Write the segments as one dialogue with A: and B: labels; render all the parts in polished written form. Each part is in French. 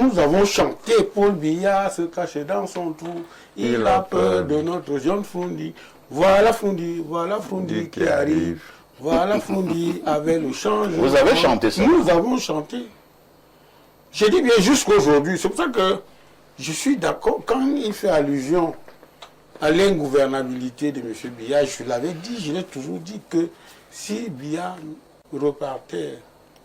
A: nous avons chanté, Paul Biya se cachait dans son trou, il a peur de notre jeune Foundi. Voilà Foundi qui arrive. Voilà Foundi avec le changement.
B: Vous avez chanté ça?
A: Nous avons chanté. J'ai dit bien jusqu'aujourd'hui. C'est pour ça que je suis d'accord. Quand il fait allusion à l'ingouvernabilité de M. Biya, je l'avais dit, je l'ai toujours dit que si Biya repartait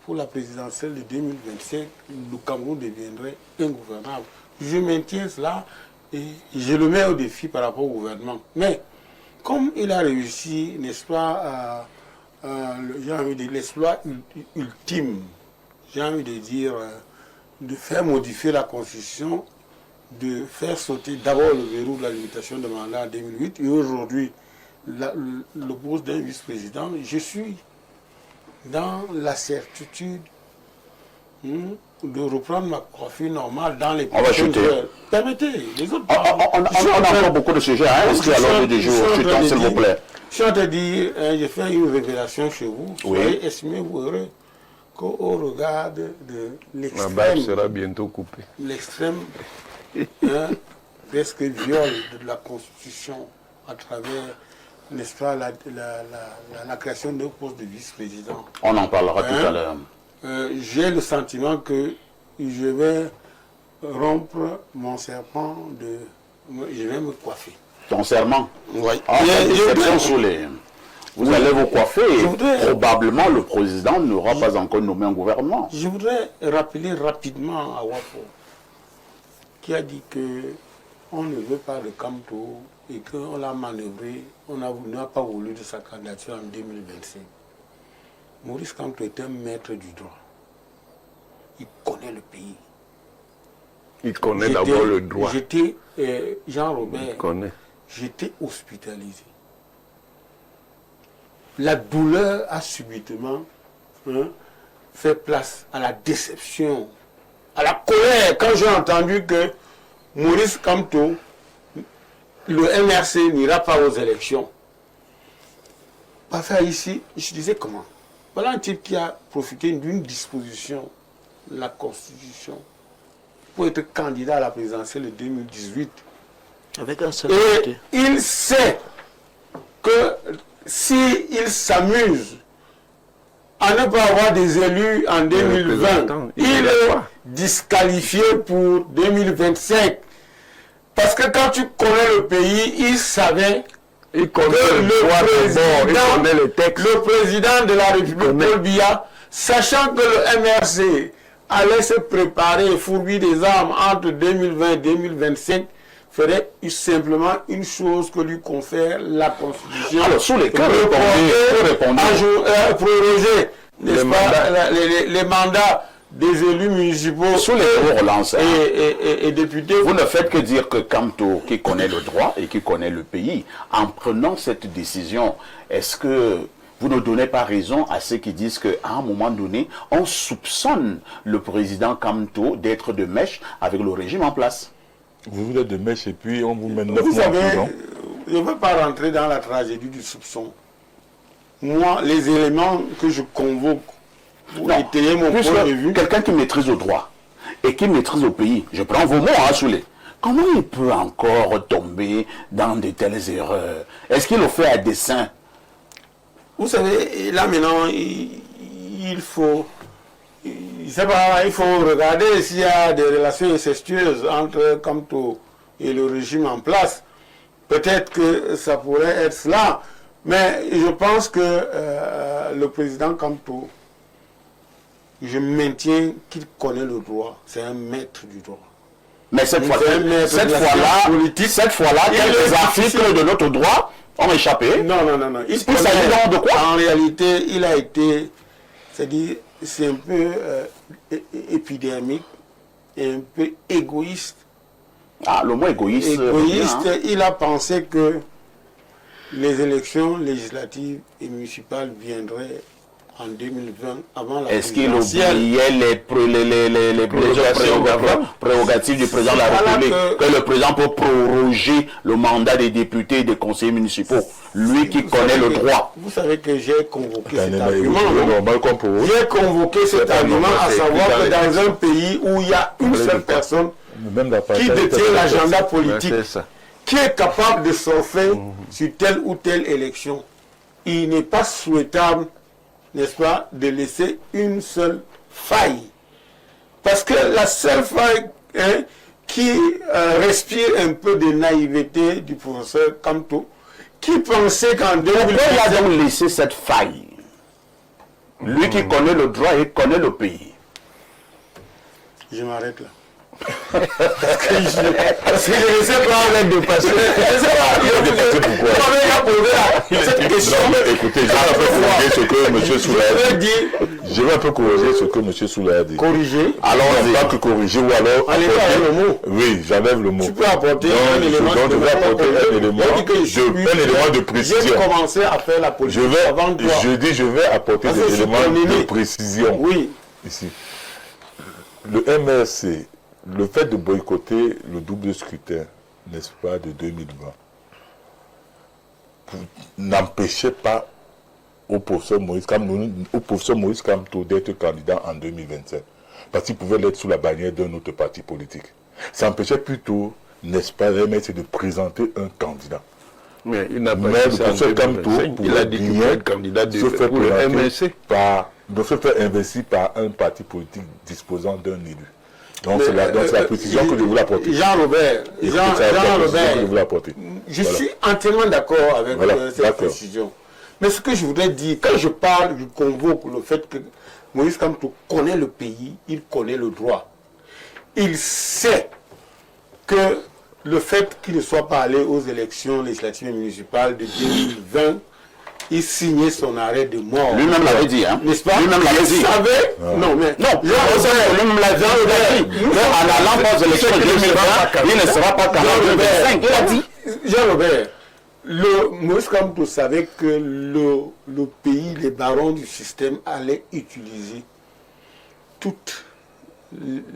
A: pour la présidentielle de 2025, le Cameroun deviendrait ingouvernable. Je maintiens cela et je le mets au défi par rapport au gouvernement. Mais comme il a réussi, n'est-ce pas, j'ai envie de dire l'exploit ultime, j'ai envie de dire, de faire modifier la Constitution, de faire sauter d'abord le verrou de la limitation de mandat en 2008 et aujourd'hui le poste d'un vice-président, je suis dans la certitude de reprendre ma coiffure normale dans les prochaines heures. Permettez, les autres...
B: On a encore beaucoup de sujets inscrits à l'ordre du jour, s'il vous plaît.
A: Je suis en train de dire, j'ai fait une révélation chez vous, soyez estimez-vous heureux qu'au regard de l'extrême...
C: Ma barbe sera bientôt coupée.
A: L'extrême presque viol de la Constitution à travers, n'est-ce pas, la création d'un poste de vice-président.
B: On en parlera tout à l'heure.
A: J'ai le sentiment que je vais rompre mon serpent je vais me coiffer.
B: Ton serment?
A: Oui.
B: Vous allez vous coiffer et probablement le président n'aura pas encore nommé un gouvernement.
A: Je voudrais rappeler rapidement à Wafo qui a dit qu'on ne veut pas de Kamto et qu'on l'a manœuvré, on n'a pas voulu de sa candidature en 2025. Maurice Kamto est un maître du droit. Il connaît le pays.
C: Il connaît d'abord le droit.
A: J'étais, Jean-Robert, j'étais hospitalisé. La douleur a subitement fait place à la déception, à la colère, quand j'ai entendu que Maurice Kamto, le MRC n'ira pas aux élections. Pas faire ici, je disais comment? Voilà un type qui a profité d'une disposition de la Constitution pour être candidat à la présidentielle de 2018.
D: Avec un seul
A: et il sait que s'il s'amuse à ne pas avoir des élus en 2020, il est disqualifié pour 2025. Parce que quand tu connais le pays, il savait que le président de la République, Paul Biya, sachant que le MRC allait se préparer et fourbir des armes entre 2020 et 2025, ferait simplement une chose que lui confère la Constitution.
B: Alors, sous les cas,
A: proroger les mandats des élus municipaux
B: sous les relances
A: et députés.
B: Vous ne faites que dire que Kamto, qui connaît le droit et qui connaît le pays, en prenant cette décision, est-ce que vous ne donnez pas raison à ceux qui disent qu'à un moment donné, on soupçonne le président Kamto d'être de mèche avec le régime en place?
C: Vous êtes de mèche et puis on vous met 9
A: mois en
C: prison.
A: Je ne veux pas rentrer dans la tragédie du soupçon. Moi, les éléments que je convoque pour étayer mon point de vue...
B: Quelqu'un qui maîtrise le droit et qui maîtrise le pays, je prends vos mots, Soulé, comment il peut encore tomber dans de telles erreurs? Est-ce qu'il le fait à dessein?
A: Vous savez, là maintenant, il faut regarder s'il y a des relations incestueuses entre Kamto et le régime en place. Peut-être que ça pourrait être cela. Mais je pense que le président Kamto, je maintiens qu'il connaît le droit. C'est un maître du droit.
B: Mais cette fois-là, quelques articles de notre droit ont échappé.
A: Non.
B: Il s'agit de quoi?
A: En réalité, il a été, c'est-à-dire, c'est un peu épidermique, et un peu égoïste.
B: Ah, le mot égoïste.
A: Il a pensé que les élections législatives et municipales viendraient en 2020, avant la
B: Est-ce qu'il
A: présidentielle.
B: oubliait les prérogatives du président de la
A: Voilà
B: République, que le président peut proroger le mandat des députés et des conseillers municipaux, lui qui connaît le droit.
A: Vous savez que j'ai convoqué cet
C: C'est
A: argument.
C: normal qu'on pose.
A: J'ai convoqué cet argument,
C: normal,
A: à
C: c'est
A: savoir
C: écrit
A: que
C: dans
A: dans un pays où il y a une seule personne
C: Même la
A: qui détient l'agenda politique,
C: C'est ça.
A: qui est capable de surfer sur telle ou telle élection, il n'est pas souhaitable, n'est-ce pas, de laisser une seule faille. Parce que la seule faille qui respire un peu de naïveté du professeur Kamto, qui pensait qu'en
B: Pourquoi il a
A: 2017...
B: donc laissé cette faille? Lui qui connaît le droit et connaît le pays.
A: Je m'arrête là. Parce que je ne sais pas l'aide de passer. Je ne sais pas. Cette question.
C: Écoutez, je vais un peu corriger ce que M. Soula a dit.
A: Corriger.
C: Alors, pas que corriger ou alors.
A: Enlève le mot.
C: Oui, j'enlève le mot.
A: Tu peux apporter un élément
C: je vais apporter un élément de précision.
A: J'ai commencé à faire la politique avant toi.
C: Je vais apporter des éléments de précision.
A: Oui.
C: Ici. Le MRC, le fait de boycotter le double scrutin, n'est-ce pas, de 2020, n'empêchait pas au professeur Moïse Kamto d'être candidat en 2027. Parce qu'il pouvait l'être sous la bannière d'un autre parti politique. Ça empêchait plutôt, n'est-ce pas, le MRC de présenter un candidat.
E: Mais il n'a pas
C: Mais le
E: dit ça en
C: professeur Kamto
E: 2025. Il a dit qu'il peut être candidat pour le MSC.
C: De se faire investir par un parti politique disposant d'un élu. Donc c'est la précision que je voulais apporter.
A: Jean-Robert, je suis entièrement d'accord avec cette précision. Mais ce que je voudrais dire, quand je parle, je convoque le fait que Moïse Kamto connaît le pays, il connaît le droit. Il sait que le fait qu'il ne soit pas allé aux élections législatives et municipales de 2020, il signait son arrêt de mort.
B: Lui-même l'avait dit, hein.
A: N'est-ce pas?
B: Lui-même l'avait dit.
A: Il savait. Non, mais. Non,
B: lui-même l'avait dit. En allant aux élections 2020, il ne sera pas candidat en 2025. Il a dit.
A: Jean-Robert, Moïse Kamto savait que le pays, les barons du système allaient utiliser toutes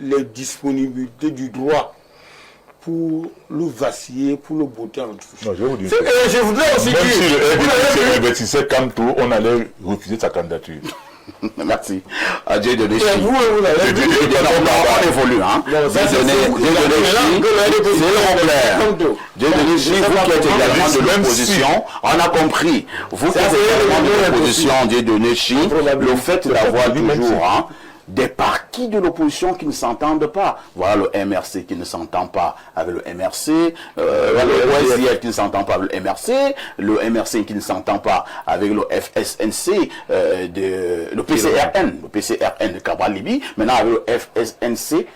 A: les disponibilités du droit pour le vaciller, pour le botter en touche.
C: Non, je vais vous dire.
A: Je voudrais aussi
C: Même
A: dire...
C: si le RDC investissait Kamto, on allait refuser sa candidature.
B: Merci. Dieu donné chi.
A: Vous avez dit...
B: On évolue, hein. Dieu donné Dieu donné chi, vous qui êtes également de l'opposition, on a compris. Vous qui êtes également de l'opposition, Dieu donné chi, le fait d'avoir toujours, hein, des partis de l'opposition qui ne s'entendent pas. Voilà le MRC qui ne s'entend pas avec le MRC, le OSIF qui ne s'entend pas avec le MRC, le MRC qui ne s'entend pas avec le FSNC, le PCRN de Cabral Libye, maintenant avec le FSNC.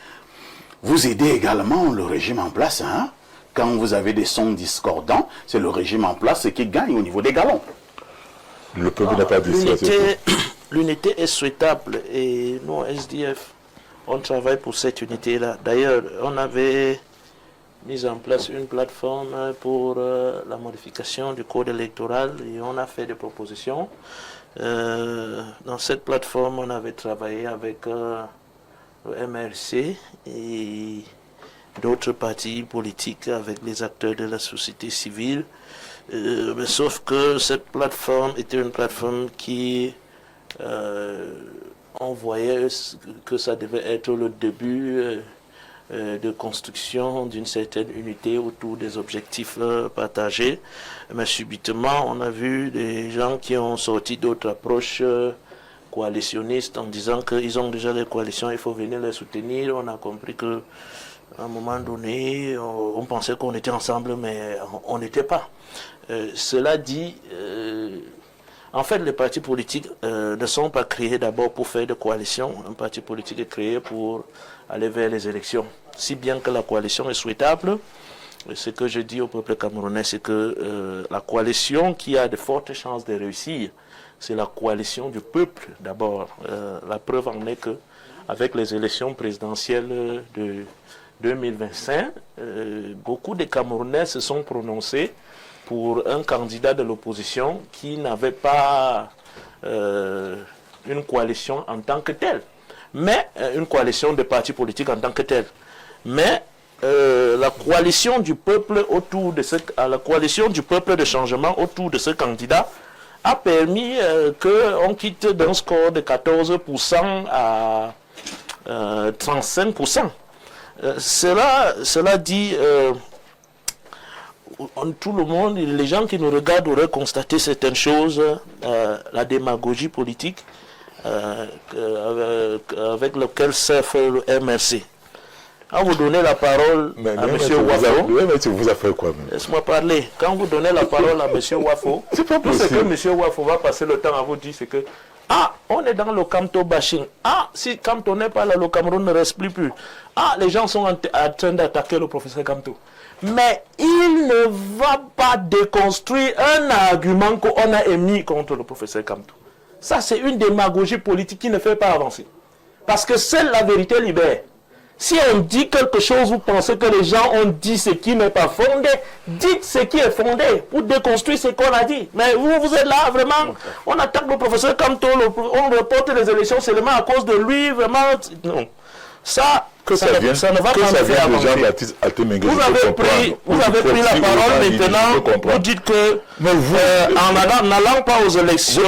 B: Vous aidez également le régime en place, hein? Quand vous avez des sons discordants, c'est le régime en place qui gagne au niveau des galons.
C: Le peuple n'a pas dit ça.
D: L'unité est souhaitable et nous, SDF, on travaille pour cette unité-là. D'ailleurs, on avait mis en place une plateforme pour la modification du code électoral et on a fait des propositions. Dans cette plateforme, on avait travaillé avec le MRC et d'autres partis politiques, avec les acteurs de la société civile. Sauf que cette plateforme était une plateforme qui... on voyait que ça devait être le début de construction d'une certaine unité autour des objectifs partagés. Mais subitement, on a vu des gens qui ont sorti d'autres approches coalitionnistes en disant qu'ils ont déjà les coalitions, il faut venir les soutenir. On a compris que à un moment donné, on pensait qu'on était ensemble, mais on n'était pas. Cela dit... En fait, les partis politiques ne sont pas créés d'abord pour faire des coalitions. Un parti politique est créé pour aller vers les élections. Si bien que la coalition est souhaitable, ce que je dis au peuple camerounais, c'est que la coalition qui a de fortes chances de réussir, c'est la coalition du peuple d'abord. La preuve en est que avec les élections présidentielles de 2025, beaucoup de Camerounais se sont prononcés pour un candidat de l'opposition qui n'avait pas une coalition en tant que telle, mais une coalition de partis politiques en tant que telle. Mais la coalition du peuple la coalition du peuple de changement autour de ce candidat a permis qu'on quitte d'un score de 14% à 35%. Cela dit, tout le monde, les gens qui nous regardent auraient constaté certaines choses, la démagogie politique avec laquelle s'est fait le MRC. Quand vous donnez la parole à M. Wafo,
C: vous a fait quoi même?
D: Laisse-moi parler. Quand vous donnez la parole à M. Wafo, tout ce que M. Wafo va passer le temps à vous dire, c'est que on est dans le Kamto bashing. Si Kamto n'est pas là, le Cameroun ne reste plus. Les gens sont en train d'attaquer le professeur Kamto. Mais il ne va pas déconstruire un argument qu'on a émis contre le professeur Kamto. Ça, c'est une démagogie politique qui ne fait pas avancer. Parce que seule la vérité libère. Si on dit quelque chose, vous pensez que les gens ont dit ce qui n'est pas fondé, dites ce qui est fondé pour déconstruire ce qu'on a dit. Mais vous êtes là, vraiment, on attaque le professeur Kamto, on reporte les élections seulement à cause de lui, vraiment. Non. Ça ne va pas me faire avancer. Vous avez pris la parole maintenant, vous dites que en n'allant pas aux élections,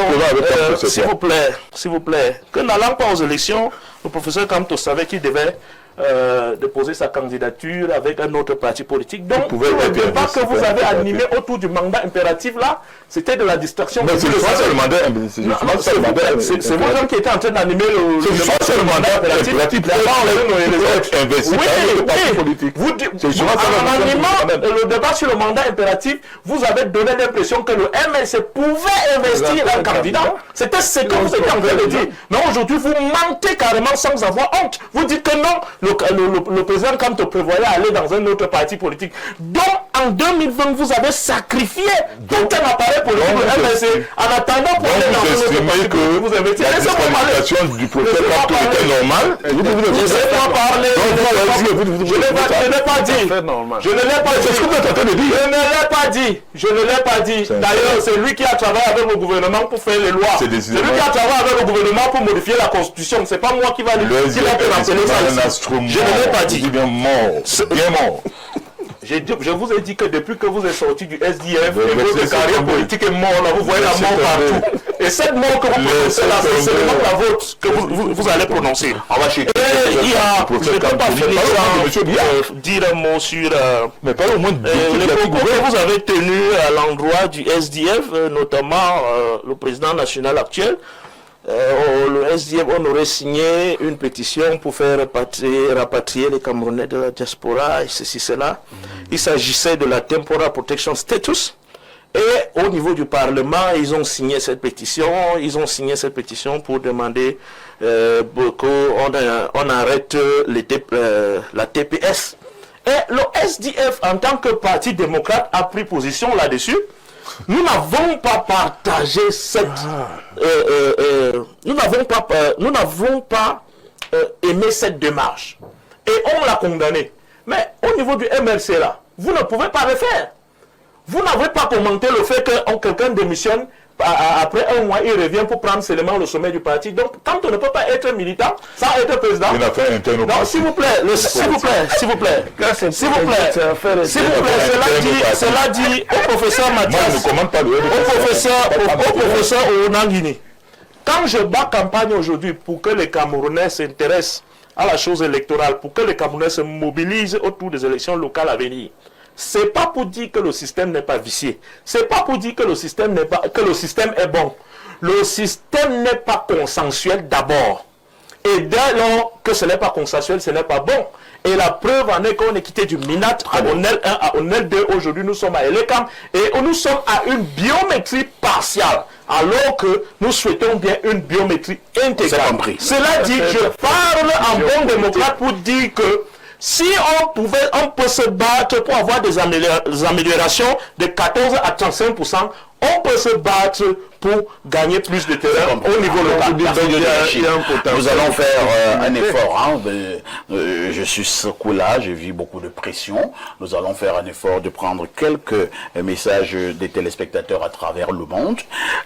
D: s'il vous plaît, que n'allant pas aux élections, le professeur Kamto savait qu'il devait déposer sa candidature avec un autre parti politique. Donc, le débat que vous avez animé autour du mandat impératif là, c'était de la distraction.
C: Mais c'est le mandat impératif.
D: C'est moi qui était en train d'animer le mandat impératif. En animant le débat sur le mandat impératif, vous avez donné l'impression que le MLC pouvait investir un candidat. C'était ce que vous étiez en train de dire. Mais aujourd'hui, vous mentez carrément sans avoir honte. Vous dites que non, le président Kamto prévoyait aller dans un autre parti politique. Donc, en 2020, vous avez sacrifié tout un appareil politique de MLC en attendant pour aller dans un autre parti politique. Vous avez dit, laissez-moi parler.
C: Du professeur Kamto était normale.
D: Laissez-moi parler. Je ne l'ai pas dit. Je ne l'ai pas dit. Je ne l'ai pas dit. D'ailleurs, c'est lui qui a travaillé avec le gouvernement pour faire les lois. C'est lui qui a travaillé avec le gouvernement pour modifier la constitution. C'est pas moi qui va lui rappeler ça. Je ne l'ai pas dit.
C: Bien mort.
D: Je vous ai dit que depuis que vous êtes sorti du SDF, votre carrière politique est morte. Là, vous voyez la mort partout. Et cette mort que vous prononcez là, c'est seulement la vôtre que vous allez prononcer. On va checker. Je ne peux pas finir sans dire un mot sur les propos que vous avez tenus à l'endroit du SDF, notamment le président national actuel. Le SDF, on aurait signé une pétition pour faire rapatrier les Camerounais de la diaspora et ceci, cela. Il s'agissait de la Temporary Protection Status. Et au niveau du Parlement, ils ont signé cette pétition. Pour demander qu'on arrête la TPS. Et le SDF, en tant que parti démocrate, a pris position là-dessus. Nous n'avons pas partagé cette... nous n'avons pas aimé cette démarche. Et on l'a condamné. Mais au niveau du MLC, là, vous ne pouvez pas le faire. Vous n'avez pas commenté le fait que quelqu'un démissionne, après un mois, il revient pour prendre seulement le sommet du parti. Donc, quand on ne peut pas être militant, sans être président...
C: Il a fait interne au parti.
D: Non, s'il vous plaît, cela dit au professeur Mathias, au professeur Onangini. Quand je bats campagne aujourd'hui pour que les Camerounais s'intéressent à la chose électorale, pour que les Camerounais se mobilisent autour des élections locales à venir, c'est pas pour dire que le système n'est pas vicié. C'est pas pour dire que le système est bon. Le système n'est pas consensuel d'abord. Et dès lors que ce n'est pas consensuel, ce n'est pas bon. Et la preuve en est qu'on est quitté du MINAT à ONEL 1 à ONEL 2. Aujourd'hui, nous sommes à ELECAM et nous sommes à une biométrie partielle. Alors que nous souhaitons bien une biométrie intégrale. Cela dit, je parle en bon démocrate pour dire que si on peut se battre pour avoir des améliorations de 14 à 35%, on peut se battre pour gagner plus de terrain au niveau local.
B: Nous allons faire un effort. Hein, je suis secoué là, j'ai vu beaucoup de pression. Nous allons faire un effort de prendre quelques messages des téléspectateurs à travers le monde.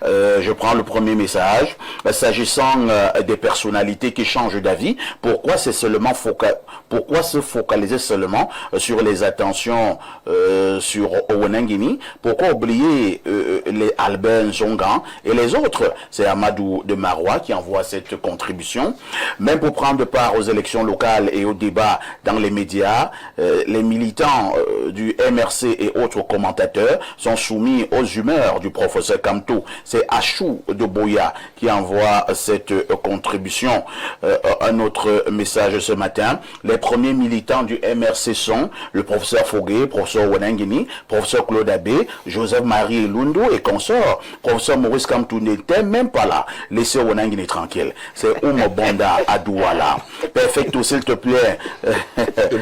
B: Je prends le premier message. S'agissant des personnalités qui changent d'avis, pourquoi se focaliser seulement sur les attentions sur Owenangini? Pourquoi oublier les Albert Zongan et les autres? C'est Amadou de Marois qui envoie cette contribution. Même pour prendre part aux élections locales et aux débats dans les médias, les militants du MRC et autres commentateurs sont soumis aux humeurs du professeur Kamto. C'est Achou de Boya qui envoie cette contribution. Un autre message ce matin. Les premiers militants du MRC sont le professeur Fogué, professeur Owenangini, professeur Claude Abbé, Joseph-Marie Lundu et consorts. Professeur Maurice Kamto n'était même pas là. Laissez Owenangini tranquille. C'est Oumo Bonda à Douala. Perfecto, s'il te plaît.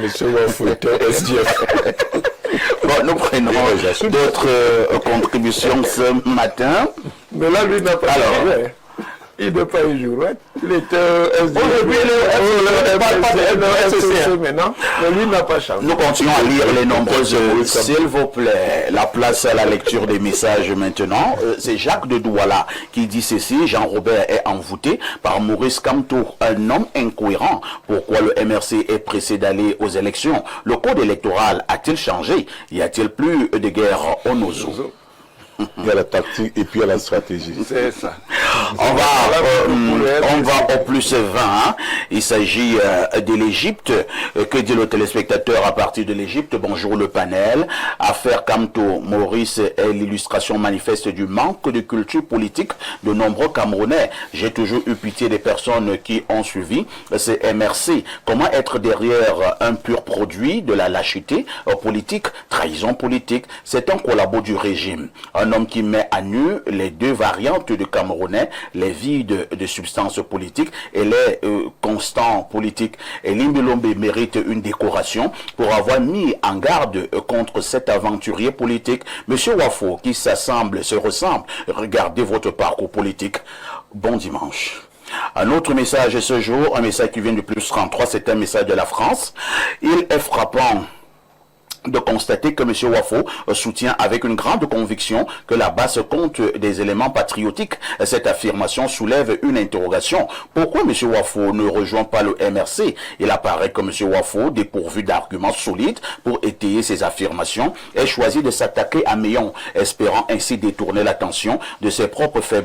E: Monsieur Wafou était SDF.
B: Bon, nous prenons d'autres contributions ce matin.
E: Mais là, lui n'a pas joué. Il n'est pas un joueur. Il était SDF. Maintenant, mais lui n'a pas changé.
B: Nous continuons à lire les nombreuses. S'il vous plaît, la place à la lecture des messages maintenant. C'est Jacques de Douala qui dit ceci. Jean-Robert est envoûté par Maurice Kamto, un homme incohérent. Pourquoi le MRC est pressé d'aller aux élections? Le code électoral a-t-il changé? Y a-t-il plus de guerre au Nozo?
C: Il y a la tactique et puis il y a la stratégie.
E: C'est ça.
B: On va au plus 20. Hein. Il s'agit de l'Égypte. Que dit le téléspectateur à partir de l'Égypte? Bonjour le panel. Affaire Kamto, Maurice est l'illustration manifeste du manque de culture politique de nombreux Camerounais. J'ai toujours eu pitié des personnes qui ont suivi ces MRC. Comment être derrière un pur produit de la lâcheté politique, trahison politique? C'est un collabo du régime. Un homme qui met à nu les deux variantes de Camerounais, les vides de substance politique et les constants politiques. Et Limbilombe mérite une décoration pour avoir mis en garde contre cet aventurier politique. Monsieur Wafo, qui se ressemble, regardez votre parcours politique. Bon dimanche. Un autre message ce jour, un message qui vient du plus 33, c'est un message de la France. Il est frappant de constater que M. Wafo soutient avec une grande conviction que la base compte des éléments patriotiques. Cette affirmation soulève une interrogation. Pourquoi M. Wafo ne rejoint pas le MRC? Il apparaît que M. Wafo, dépourvu d'arguments solides pour étayer ses affirmations, ait choisi de s'attaquer à Meillon, espérant ainsi détourner l'attention de ses propres faiblesses